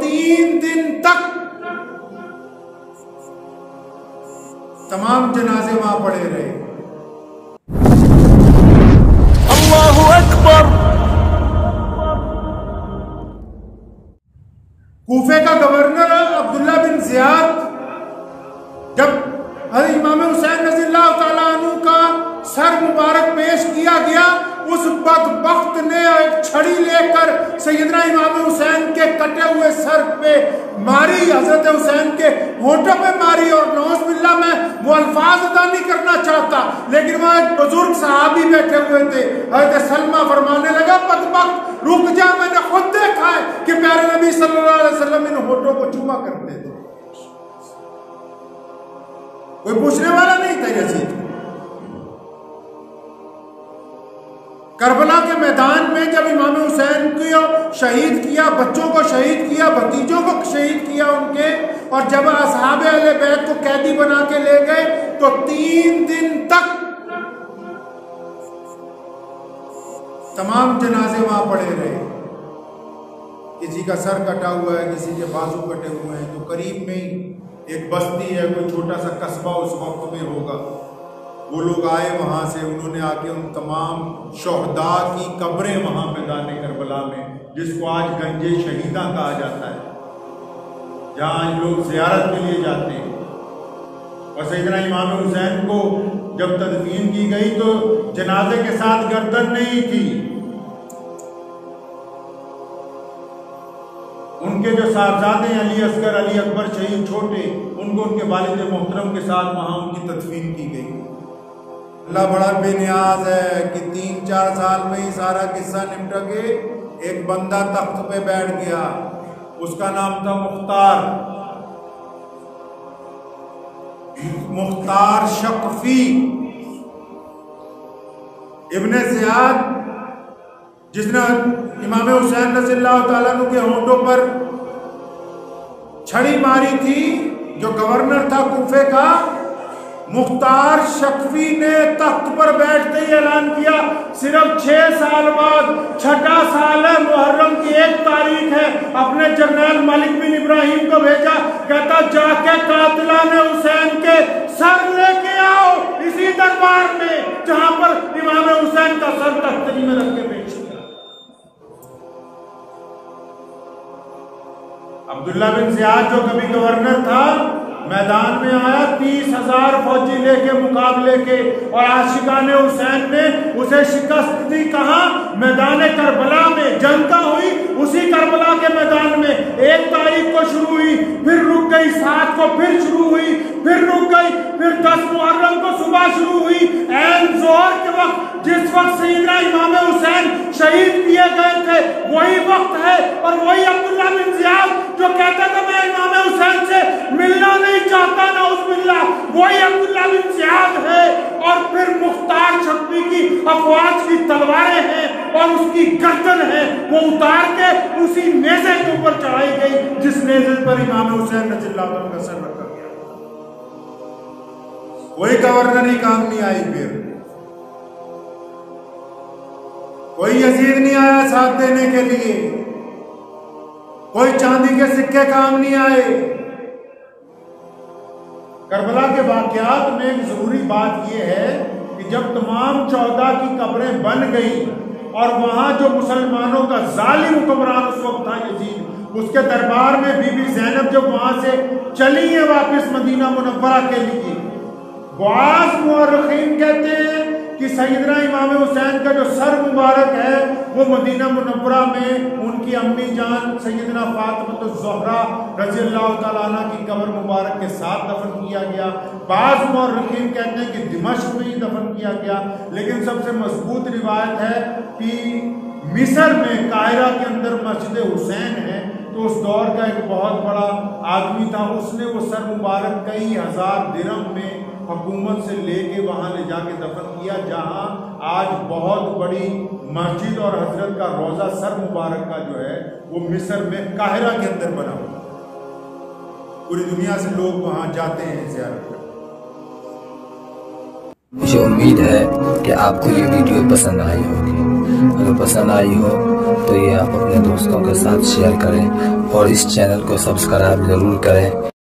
3 दिन तक तमाम जनाजे वहां पड़े रहे। अल्लाहु अकबर। कूफे का गवर्नर अब्दुल्ला बिन ज़ियाद जब हज़रत इमाम हुसैन रज़ियल्लाहु तआला अन्हु का सर मुबारक पेश किया गया, उस बदबख्त ने एक छड़ी लेकर सैयदना इमाम हुसैन के कटे हुए सर पे मारी, हजरत हुसैन के होठों पे मारी। और नौज़ुबिल्लाह में वो अल्फाज अदा नहीं करना चाहता, लेकिन वहाँ एक बुजुर्ग सहाबी बैठे हुए थे, हजरत सलमा फरमाने लगा, बदबख्त रुक जा, मैंने खुद देखा है कि प्यारे नबी सल्लल्लाहु अलैहि वसल्लम इन होठों को चूमा करते थे। कोई पूछने वाला नहीं था यजीद। करबला के मैदान में जब इमाम हुसैन को शहीद किया, बच्चों को शहीद किया, भतीजों को शहीद किया उनके, और जब असहाबे अहले बैत को कैदी बना के ले गए तो 3 दिन तक तमाम जनाजे वहां पड़े रहे। किसी का सर कटा हुआ है, किसी के बाजू कटे हुए हैं। तो करीब में ही एक बस्ती है, कोई छोटा सा कस्बा उस वक्त में होगा, वो लोग आए वहाँ से, उन्होंने आके उन तमाम शोहदा की कब्रें वहाँ मैदान करबला में, जिसको आज गंजे शहीदा कहा जाता है, जहाँ लोग ज़ियारत के लिए जाते हैं। और सैयदना इमाम हुसैन को जब तदफीन की गई तो जनाजे के साथ गर्दन नहीं थी। उनके जो साहबजादे अली असगर, अली अकबर शहीद छोटे, उनको उनके वालिद मोहतरम के साथ वहाँ उनकी तदफीन की गई। अल्लाह बड़ा बेनियाज है कि 3-4 साल में ही सारा किस्सा निपट के एक बंदा तख्त पे बैठ गया, उसका नाम था मुख्तार शकफी इब्ने ज़ियाद, जिसने इमाम हुसैन रज़ियल्लाहु तआला अन्हु के होंठों पर छड़ी मारी थी, जो गवर्नर था कूफे का। मुख्तार शकफी ने तख्त पर बैठते ही ऐलान किया, सिर्फ 6 साल बाद, 6ठा साल है, मुहर्रम की 1 तारीख है, अपने जर्नैल मलिक बिन इब्राहिम को भेजा, कहता जाके कातिला ने हुसैन के सर लेके आओ इसी दरबार में जहां पर इमाम हुसैन का सर तख्तरी में रख के पेश किया। अब्दुल्ला बिन ज़ियाद जो कभी गवर्नर था, मैदान में आया, 30,000 फौजी लेके मुकाबले के, और आशिकाने हुसैन ने उसे शिकस्त दी। कहाँ? मैदान करबला में। जंग का हुई उसी करबला के मैदान में। 1 तारीख को शुरू हुई, फिर रुक गई, 7 को फिर शुरू हुई, फिर रुक गई, फिर 10 मुहर्रम को सुबह शुरू हुई। ऐन जोहर के वक्त, जिस वक्त सैयदना इमाम हुसैन शहीद किए गए थे, वही वक्त है। और वही अब्दुल्ला बिन ज़ियाद जो कहता था मैं इमाम हुसैन से मिलना नहीं चाहता, नाउज़ुबिल्लाह, वही अब्दुल्ला बिन ज़ियाद है। और फिर मुख्तार शकफी की अफवाज की तलवारें हैं और उसकी गर्दन है, वो उतार के उसी नेज़े के ऊपर चढ़ाई गई जिस नेज़े पर इमाम हुसैन रज़ियल्लाहु अन्हु का सर रखा गया। कोई गवर्नर ही काम नहीं आई, फिर कोई यजीद नहीं आया साथ देने के लिए, कोई चांदी के सिक्के काम नहीं आए। करबला के वाक़यात में एक जरूरी बात यह है कि जब तमाम 14 की कब्रें बन गई और वहां जो मुसलमानों का जालिम हुक्मरान उस वक्त था यजीद, उसके दरबार में बीबी ज़ैनब जब वहां से चली है वापस मदीना मुनव्वरा के लिए, बाज़ मुअर्रिखीन कहते हैं कि सैयदना इमाम हुसैन का जो सर मुबारक है वो मदीना मुनव्वरा में उनकी अम्मी जान सैयदना फातिमा ज़हरा रज़ियल्लाहु तआला अन्हा की कब्र मुबारक के साथ दफन किया गया। बाज़ मुअर्रिखीन कहते हैं कि दिमश्क में ही दफन किया गया, लेकिन सबसे मजबूत रिवायत है कि मिस्र में काहिरा के अंदर मस्जिद हुसैन है, तो उस दौर का एक बहुत बड़ा आदमी था, उसने वो सर मुबारक कई हज़ार दिरहम में हुकूमत से लेके वहाँ ले जाके दफन किया, जहाँ आज बहुत बड़ी मस्जिद और हजरत का रोज़ा सर मुबारक का जो है वो मिस्र में काहिरा के अंदर बना हुआ। पूरी दुनिया से लोग वहाँ जाते हैं ज़ियारत करने। मुझे उम्मीद है कि आपको ये वीडियो पसंद आई होगी। अगर पसंद आई हो तो ये आप अपने दोस्तों के साथ शेयर करें और इस चैनल को सब्सक्राइब जरूर करें।